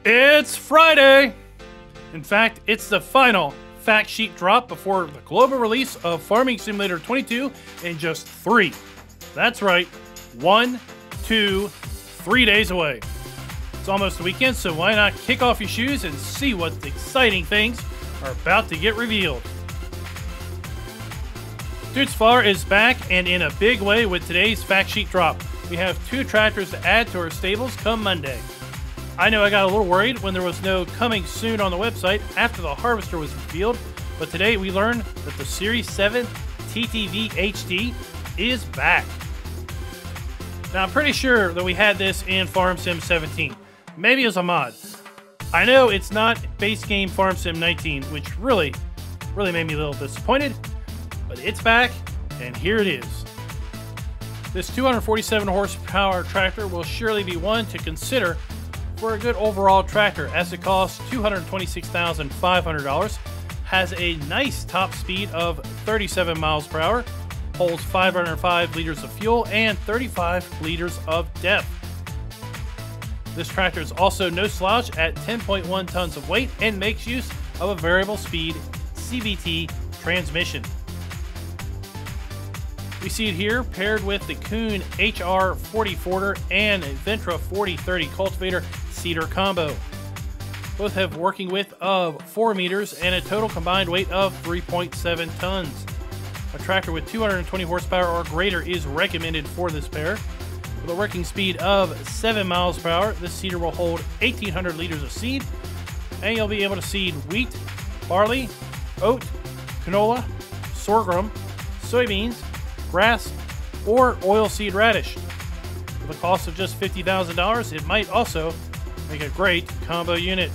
It's Friday! In fact, it's the final fact sheet drop before the global release of Farming Simulator 22 in just 3. That's right, 1, 2, 3 days away. It's almost the weekend, so why not kick off your shoes and see what exciting things are about to get revealed. Dudes Farr is back and in a big way with today's fact sheet drop. We have 2 tractors to add to our stables come Monday. I know I got a little worried when there was no coming soon on the website after the Harvester was revealed, but today we learned that the Series 7 TTV HD is back. Now I'm pretty sure that we had this in Farm Sim 17, maybe as a mod. I know it's not base game Farm Sim 19, which really made me a little disappointed, but it's back and here it is. This 247 horsepower tractor will surely be one to consider for a good overall tractor, as it costs $226,500, has a nice top speed of 37 miles per hour, holds 505 liters of fuel and 35 liters of depth. This tractor is also no slouch at 10.1 tons of weight and makes use of a variable speed CVT transmission. We see it here paired with the Kuhn HR40 Forder and Ventra 4030 cultivator seeder combo. Both have working width of 4 meters and a total combined weight of 3.7 tons. A tractor with 220 horsepower or greater is recommended for this pair. With a working speed of 7 miles per hour, this seeder will hold 1,800 liters of seed, and you'll be able to seed wheat, barley, oat, canola, sorghum, soybeans, grass, or oilseed radish. With a cost of just $50,000, it might also make a great combo unit.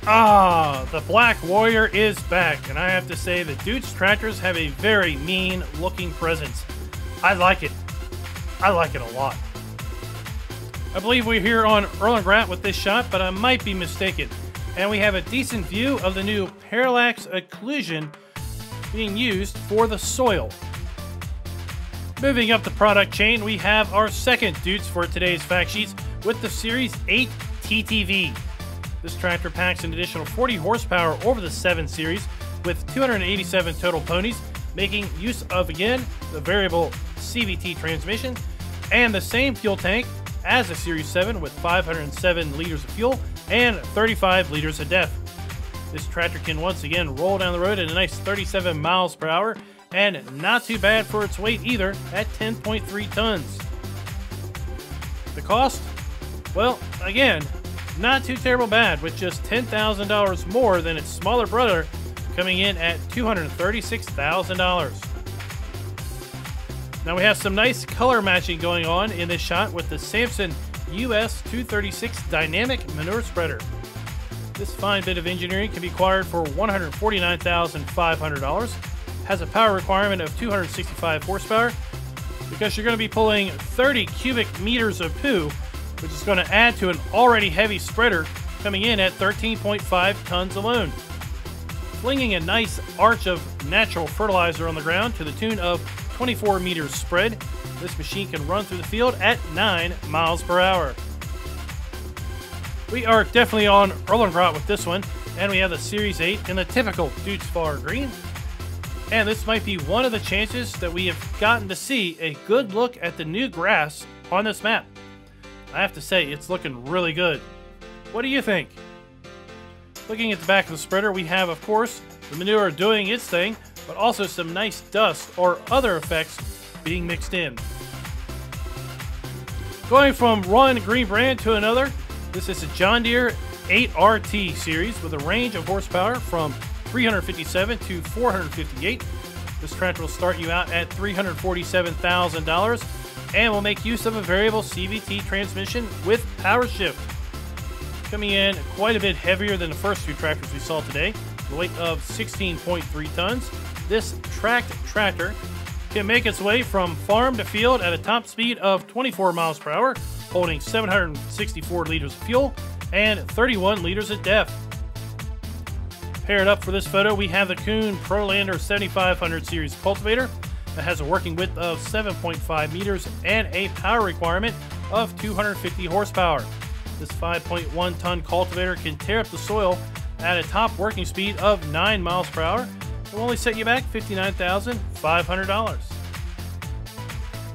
The Black Warrior is back, and I have to say that Dudes tractors have a very mean looking presence. I like it. I like it a lot. I believe we're here on Erlengratt with this shot, but I might be mistaken. And we have a decent view of the new parallax occlusion being used for the soil. Moving up the product chain, we have our second Dudes for today's fact sheets with the Series 8 TTV. This tractor packs an additional 40 horsepower over the 7 Series with 287 total ponies, making use of, again, the variable CVT transmission and the same fuel tank as the Series 7 with 507 liters of fuel and 35 liters of depth. This tractor can once again roll down the road at a nice 37 miles per hour and not too bad for its weight either at 10.3 tons. The cost? Well, again, not too terrible bad with just $10,000 more than its smaller brother, coming in at $236,000. Now we have some nice color matching going on in this shot with the Samson US 236 Dynamic Manure Spreader. This fine bit of engineering can be acquired for $149,500, has a power requirement of 265 horsepower, because you're going to be pulling 30 cubic meters of poo, which is going to add to an already heavy spreader coming in at 13.5 tons alone. Flinging a nice arch of natural fertilizer on the ground to the tune of 24 meters spread, this machine can run through the field at 9 miles per hour. We are definitely on Erlengratt with this one, and we have the Series 8 in the typical Dudes Farr green. And this might be one of the chances that we have gotten to see a good look at the new grass on this map. I have to say, it's looking really good. What do you think? Looking at the back of the spreader, we have, of course, the manure doing its thing, but also some nice dust or other effects being mixed in. Going from one green brand to another, this is a John Deere 8RT series with a range of horsepower from 357 to 458. This tractor will start you out at $347,000 and will make use of a variable CVT transmission with power shift. Coming in quite a bit heavier than the first 2 tractors we saw today, the weight of 16.3 tons. This tracked tractor can make its way from farm to field at a top speed of 24 miles per hour, holding 764 liters of fuel and 31 liters of depth. Paired up for this photo, we have the Kuhn ProLander 7500 series cultivator that has a working width of 7.5 meters and a power requirement of 250 horsepower. This 5.1 ton cultivator can tear up the soil at a top working speed of 9 miles per hour. It will only set you back $59,500.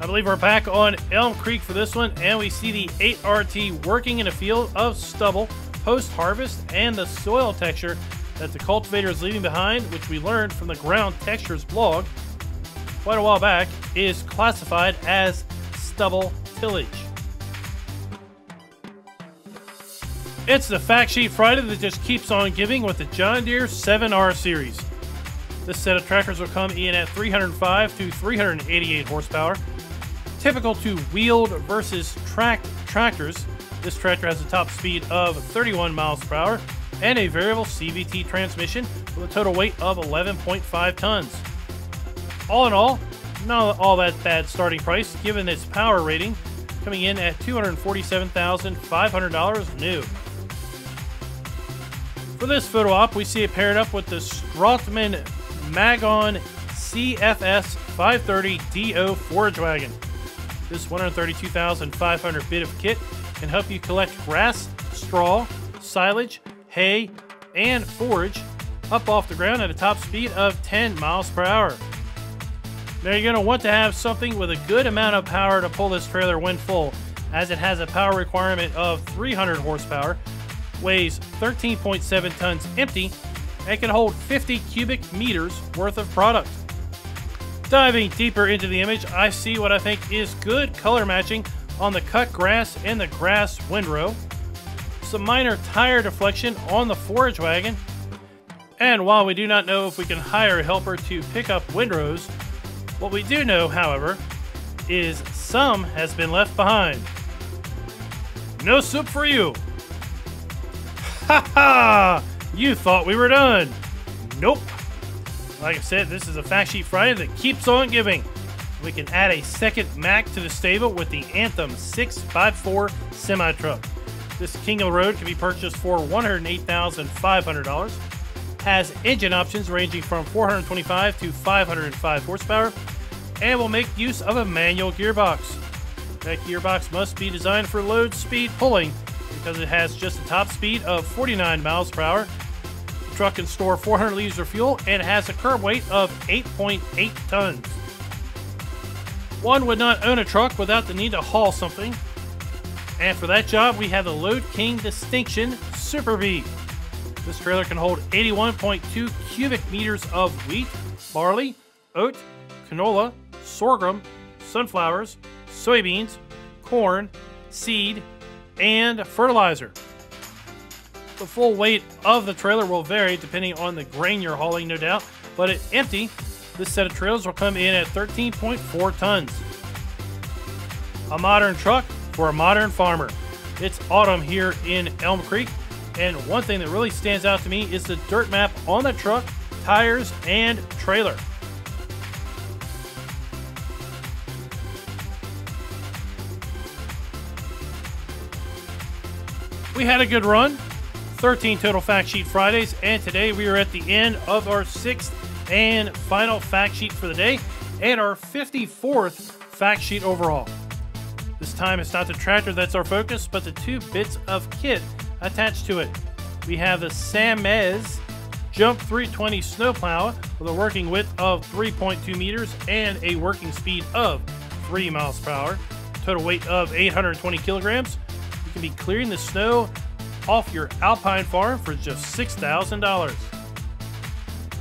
I believe we're back on Elm Creek for this one, and we see the 8RT working in a field of stubble post-harvest, and the soil texture that the cultivator is leaving behind, which we learned from the Ground Textures blog quite a while back, is classified as stubble tillage. It's the Fact Sheet Friday that just keeps on giving with the John Deere 7R series. This set of tractors will come in at 305 to 388 horsepower. Typical to wheeled versus tracked tractors, this tractor has a top speed of 31 miles per hour and a variable CVT transmission with a total weight of 11.5 tons. All in all, not all that bad starting price given its power rating, coming in at $247,500 new. For this photo op, we see it paired up with the Strautmann Magon CFS 530 DO forage wagon. This 132,500 bit of kit can help you collect grass, straw, silage, hay, and forage up off the ground at a top speed of 10 miles per hour. Now you're going to want to have something with a good amount of power to pull this trailer when full, as it has a power requirement of 300 horsepower, weighs 13.7 tons empty, and can hold 50 cubic meters worth of product. Diving deeper into the image, I see what I think is good color matching on the cut grass and the grass windrow, some minor tire deflection on the forage wagon, and while we do not know if we can hire a helper to pick up windrows, what we do know, however, is some has been left behind. No soup for you! Ha ha! You thought we were done! Nope! Like I said, this is a Fact Sheet Friday that keeps on giving. We can add a second Mack to the stable with the Anthem 654 semi-truck. This King of the Road can be purchased for $108,500. Has engine options ranging from 425 to 505 horsepower, and will make use of a manual gearbox. That gearbox must be designed for load speed pulling because it has just a top speed of 49 miles per hour. The truck can store 400 liters of fuel and has a curb weight of 8.8 tons. One would not own a truck without the need to haul something, and for that job we have the Load King Distinction Super B. This trailer can hold 81.2 cubic meters of wheat, barley, oat, canola, sorghum, sunflowers, soybeans, corn, seed, and fertilizer. The full weight of the trailer will vary depending on the grain you're hauling, no doubt, but at empty, this set of trailers will come in at 13.4 tons. A modern truck for a modern farmer. It's autumn here in Elm Creek, and one thing that really stands out to me is the dirt map on the truck, tires, and trailer. We had a good run, 13 total Fact Sheet Fridays, and today we are at the end of our 6th and final Fact Sheet for the day, and our 54th Fact Sheet overall. This time it's not the tractor that's our focus, but the two bits of kit attached to it. We have the Samez Jump 320 snowplow with a working width of 3.2 meters and a working speed of 3 miles per hour, total weight of 820 kilograms. You can be clearing the snow off your Alpine farm for just $6,000.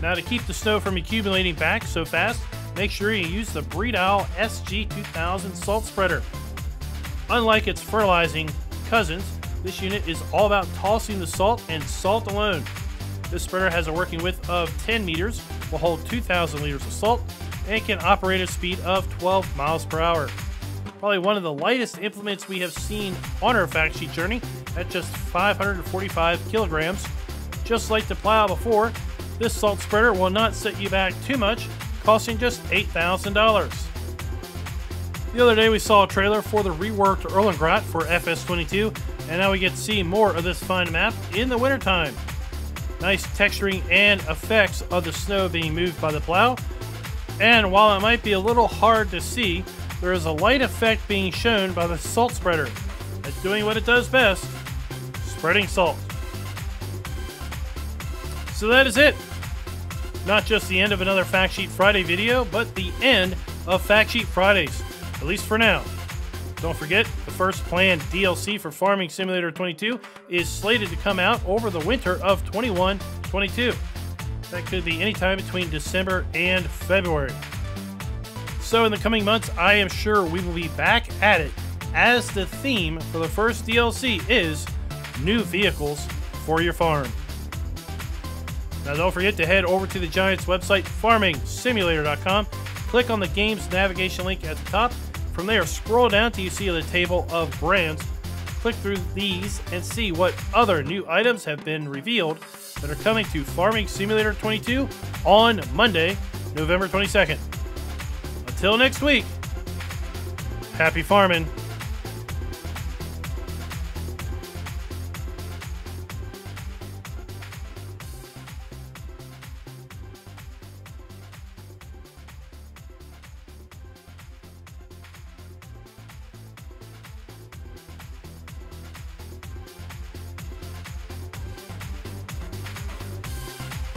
Now, to keep the snow from accumulating back so fast, make sure you use the Breedal SG2000 salt spreader. Unlike its fertilizing cousins, this unit is all about tossing the salt and salt alone. This spreader has a working width of 10 meters, will hold 2,000 liters of salt, and can operate at a speed of 12 miles per hour. Probably one of the lightest implements we have seen on our Fact Sheet journey at just 545 kilograms. Just like the plow before, this salt spreader will not set you back too much, costing just $8,000. The other day we saw a trailer for the reworked Erlengrot for FS22, and now we get to see more of this fine map in the wintertime. Nice texturing and effects of the snow being moved by the plow, and while it might be a little hard to see, there is a light effect being shown by the salt spreader. It's doing what it does best, spreading salt. So that is it. Not just the end of another Fact Sheet Friday video, but the end of Fact Sheet Fridays, at least for now. Don't forget, the first planned DLC for Farming Simulator 22 is slated to come out over the winter of 21-22. That could be anytime between December and February. So in the coming months, I am sure we will be back at it, as the theme for the first DLC is new vehicles for your farm. Now don't forget to head over to the Giants website, farmingsimulator.com. Click on the game's navigation link at the top. From there, scroll down till you see the table of brands. Click through these and see what other new items have been revealed that are coming to Farming Simulator 22 on Monday, November 22nd. Until next week, happy farming.